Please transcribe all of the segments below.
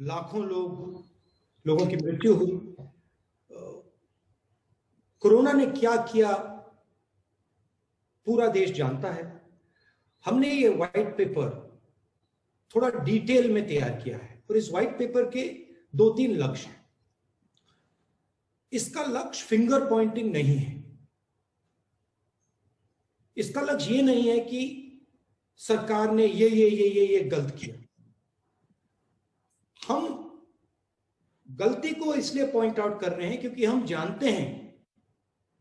लाखों लोगों की मृत्यु हुई। कोरोना ने क्या किया पूरा देश जानता है। हमने ये व्हाइट पेपर थोड़ा डिटेल में तैयार किया है और इस व्हाइट पेपर के 2-3 लक्ष्य हैं। इसका लक्ष्य फिंगर पॉइंटिंग नहीं है। इसका लक्ष्य ये नहीं है कि सरकार ने ये गलत किया। हम गलती को इसलिए पॉइंट आउट कर रहे हैं क्योंकि हम जानते हैं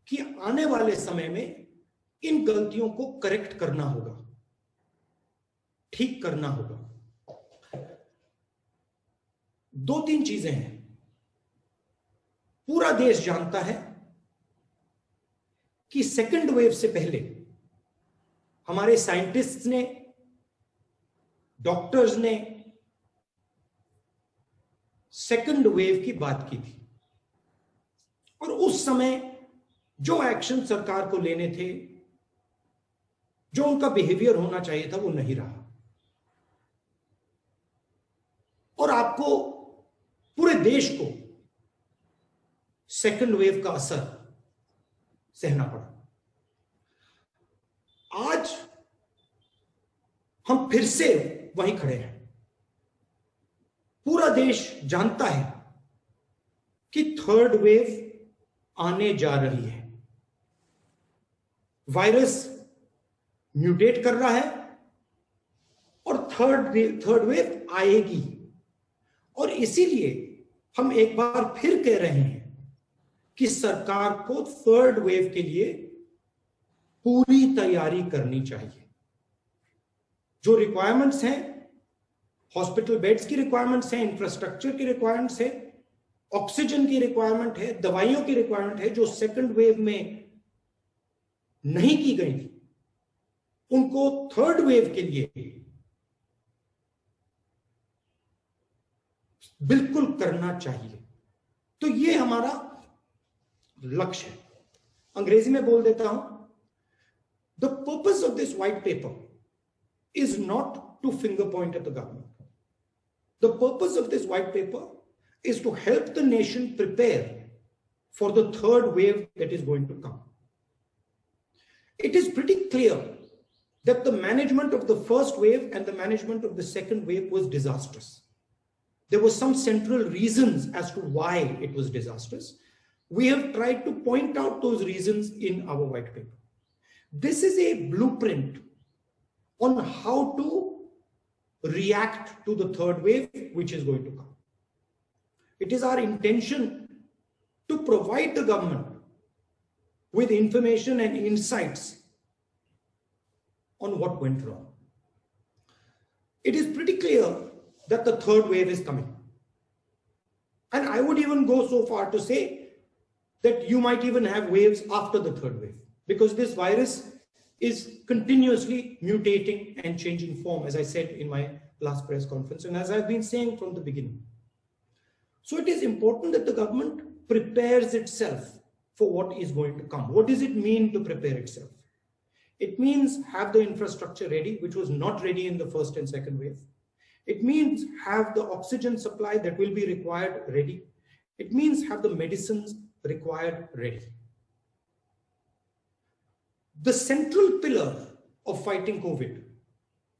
कि आने वाले समय में इन गलतियों को करेक्ट करना होगा, ठीक करना होगा। 2-3 चीजें हैं। पूरा देश जानता है कि सेकंड वेव से पहले हमारे साइंटिस्ट्स ने, डॉक्टर्स ने सेकंड वेव की बात की थी और उस समय जो एक्शन सरकार को लेने थे, जो उनका बिहेवियर होना चाहिए था, वो नहीं रहा और आपको, पूरे देश को सेकंड वेव का असर सहना पड़ा। आज हम फिर से वहीं खड़े हैं। पूरा देश जानता है कि थर्ड वेव आने जा रही है। वायरस म्यूटेट कर रहा है और थर्ड वेव आएगी और इसीलिए हम एक बार फिर कह रहे हैं कि सरकार को थर्ड वेव के लिए पूरी तैयारी करनी चाहिए। जो रिक्वायरमेंट्स हैं, हॉस्पिटल बेड्स की रिक्वायरमेंट्स हैं, इंफ्रास्ट्रक्चर की रिक्वायरमेंट्स है, ऑक्सीजन की रिक्वायरमेंट है, दवाइयों की रिक्वायरमेंट है, जो सेकंड वेव में नहीं की गई थी, उनको थर्ड वेव के लिए बिल्कुल करना चाहिए। तो ये हमारा लक्ष्य है। अंग्रेजी में बोल देता हूं, the purpose of this white paper is not two finger point at the government. The purpose of this white paper is to help the nation prepare for the third wave that is going to come. It is pretty clear that the management of the first wave and the management of the second wave was disastrous. There were some central reasons as to why it was disastrous. We have tried to point out those reasons in our white paper. This is a blueprint on how to react to the third wave which is going to come. It is our intention to provide the government with information and insights on what went wrong. It is pretty clear that the third wave is coming. And I would even go so far to say that you might even have waves after the third wave, because this virus is continuously mutating and changing form, as I said in my last press conference, and as I've been saying from the beginning. So it is important that the government prepares itself for what is going to come. What does it mean to prepare itself? It means have the infrastructure ready, which was not ready in the first and second wave. It means have the oxygen supply that will be required ready. It means have the medicines required ready. The central pillar of fighting COVID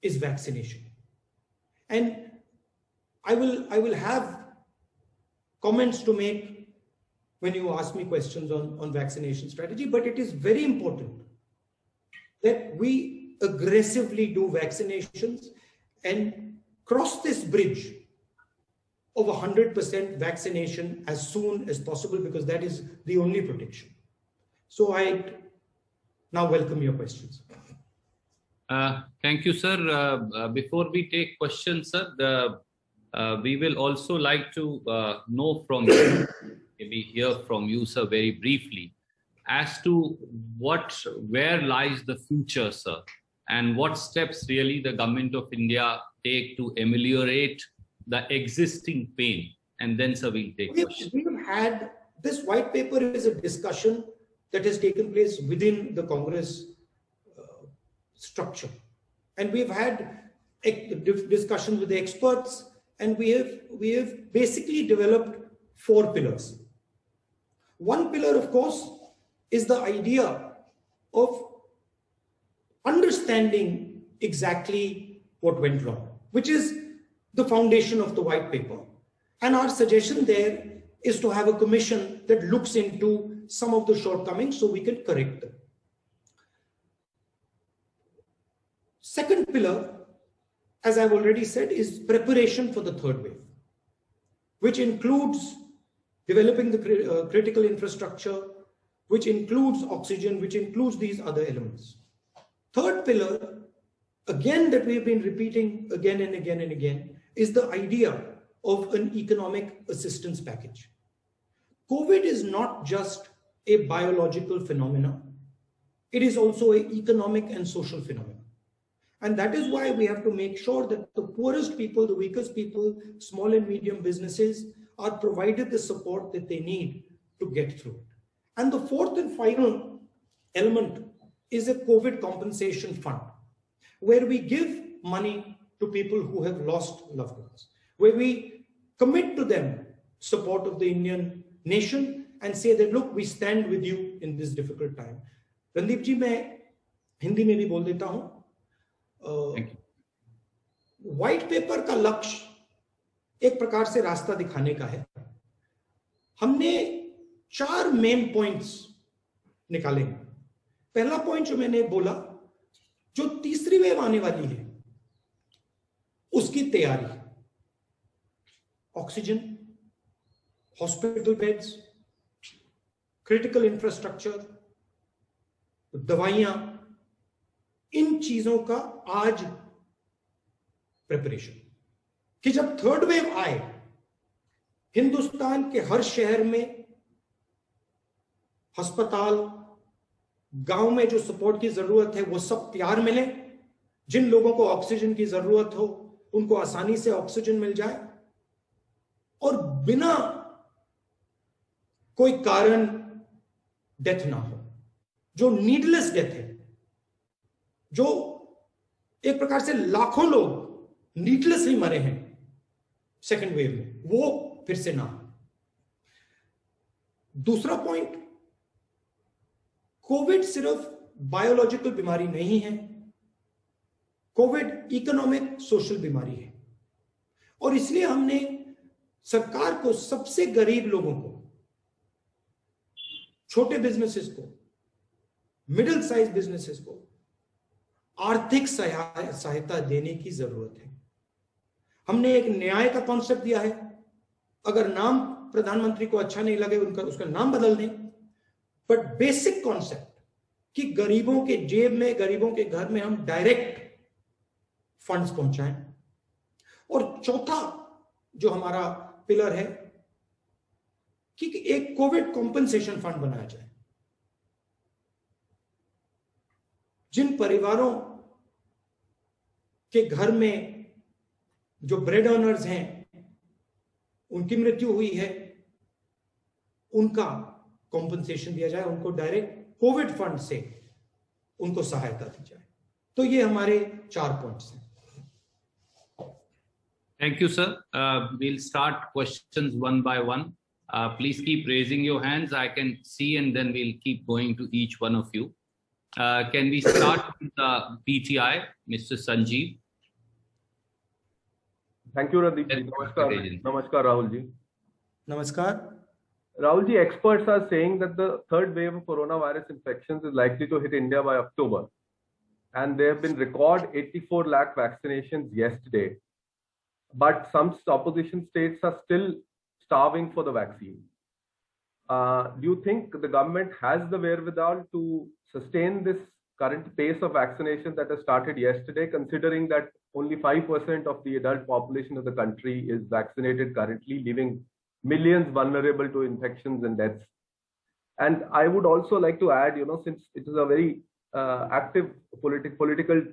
is vaccination. And I will have comments to make when you ask me questions on vaccination strategy, but it is very important that we aggressively do vaccinations and cross this bridge of 100% vaccination as soon as possible, because that is the only protection. So I now welcome your questions. Thank you, sir. Before we take questions, sir, we will also like to know from you, maybe hear from you, sir, very briefly, as to where lies the future, sir, and what steps really the government of India take to ameliorate the existing pain. And then, sir, we'll take questions. We have had this white paper is a discussion that has taken place within the Congress structure. And we've had discussions with the experts and we have basically developed 4 pillars. One pillar, of course, is the idea of understanding exactly what went wrong, which is the foundation of the white paper. And our suggestion there is to have a commission that looks into some of the shortcomings so we can correct them. Second pillar, as I've already said, is preparation for the third wave, which includes developing the critical infrastructure, which includes oxygen, which includes these other elements. Third pillar, again, that we've been repeating again and again and again, is the idea of an economic assistance package. COVID is not just a biological phenomenon. It is also an economic and social phenomenon. And that is why we have to make sure that the poorest people, the weakest people, small and medium businesses are provided the support that they need to get through it. And the fourth and final element is a COVID compensation fund, where we give money to people who have lost loved ones, where we commit to them support of the Indian nation and say that, look, we stand with you in this difficult time. Randeep ji, मैं हिंदी में भी बोल देता हूँ. White paper का लक्ष्य एक प्रकार से रास्ता दिखाने का है. हमने 4 मेन पॉइंट्स निकाले. पहला पॉइंट जो मैंने बोला, जो तीसरी वेव आने वाली है उसकी तैयारी, oxygen, hospital beds, critical infrastructure, दवाइयां, इन चीजों का आज प्रिपरेशन, कि जब थर्ड वेव आए हिंदुस्तान के हर शहर में अस्पताल, गांव में जो सपोर्ट की जरूरत है वो सब तैयार मिले. जिन लोगों को ऑक्सीजन की जरूरत हो उनको आसानी से ऑक्सीजन मिल जाए और बिना कोई कारण डेथ ना हो. जो नीडलेस डेथ है, जो एक प्रकार से लाखों लोग नीडलेसली मरे हैं सेकेंड वेव में, वो फिर से ना हो. दूसरा पॉइंट, कोविड सिर्फ बायोलॉजिकल बीमारी नहीं है, कोविड इकोनॉमिक सोशल बीमारी है. और इसलिए हमने सरकार को सबसे गरीब लोगों को, छोटे बिजनेसेस को, मिडिल साइज बिजनेसेस को आर्थिक सहायता देने की जरूरत है. हमने एक न्याय का कॉन्सेप्ट दिया है. अगर नाम प्रधानमंत्री को अच्छा नहीं लगे उसका नाम बदल दें, बट बेसिक कॉन्सेप्ट कि गरीबों के जेब में, गरीबों के घर में हम डायरेक्ट फंड्स पहुंचाएं. और चौथा जो हमारा पिलर है कि एक कोविड कॉम्पनसेशन फंड बनाया जाए. जिन परिवारों के घर में जो ब्रेड अर्नर्स हैं, उनकी मृत्यु हुई है, उनका कॉम्पनसेशन दिया जाए, उनको डायरेक्ट कोविड फंड से उनको सहायता दी जाए. तो ये हमारे 4 पॉइंट्स हैं. Thank you, sir. We'll start questions one by one. Please keep raising your hands. I can see, and then we'll keep going to each one of you. Can we start with the PTI, Mr. Sanjeev? Thank you, Randeep ji. Namaskar, Rahul ji. Namaskar. Rahul ji, experts are saying that the third wave of coronavirus infections is likely to hit India by October. And there have been record 84 lakh vaccinations yesterday. But some opposition states are still starving for the vaccine. Do you think the government has the wherewithal to sustain this current pace of vaccination that has started yesterday, considering that only 5% of the adult population of the country is vaccinated currently, leaving millions vulnerable to infections and deaths? And I would also like to add, since it is a very active political,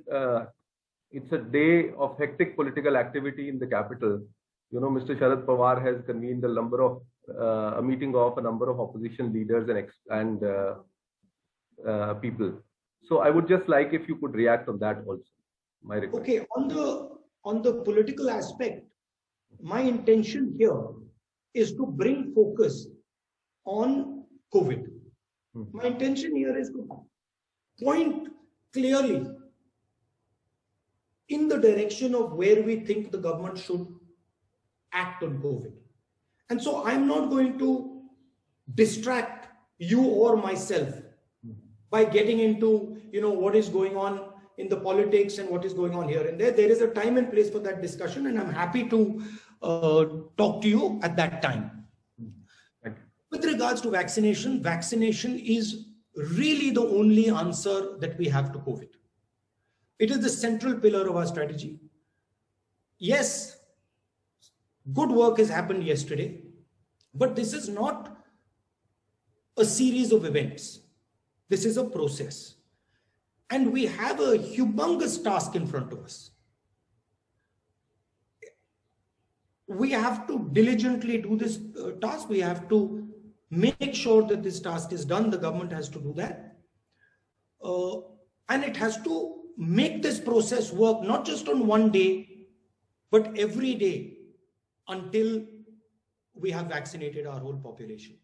it's a day of hectic political activity in the capital. Mr. Sharad Pawar has convened a meeting of a number of opposition leaders and people. So I would just like if you could react on that also. My request. Okay, on the political aspect, My intention here is to bring focus on COVID. My intention here is to point clearly in the direction of where we think the government should act on COVID. And so I'm not going to distract you or myself by getting into, what is going on in the politics and what is going on here and there. There is a time and place for that discussion, and I'm happy to talk to you at that time. With regards to vaccination, vaccination is really the only answer that we have to COVID. It is the central pillar of our strategy. Yes, good work has happened yesterday, but this is not a series of events. This is a process. And we have a humongous task in front of us. We have to diligently do this task. We have to make sure that this task is done. The government has to do that. And it has to make this process work, not just on one day, but every day until we have vaccinated our whole population.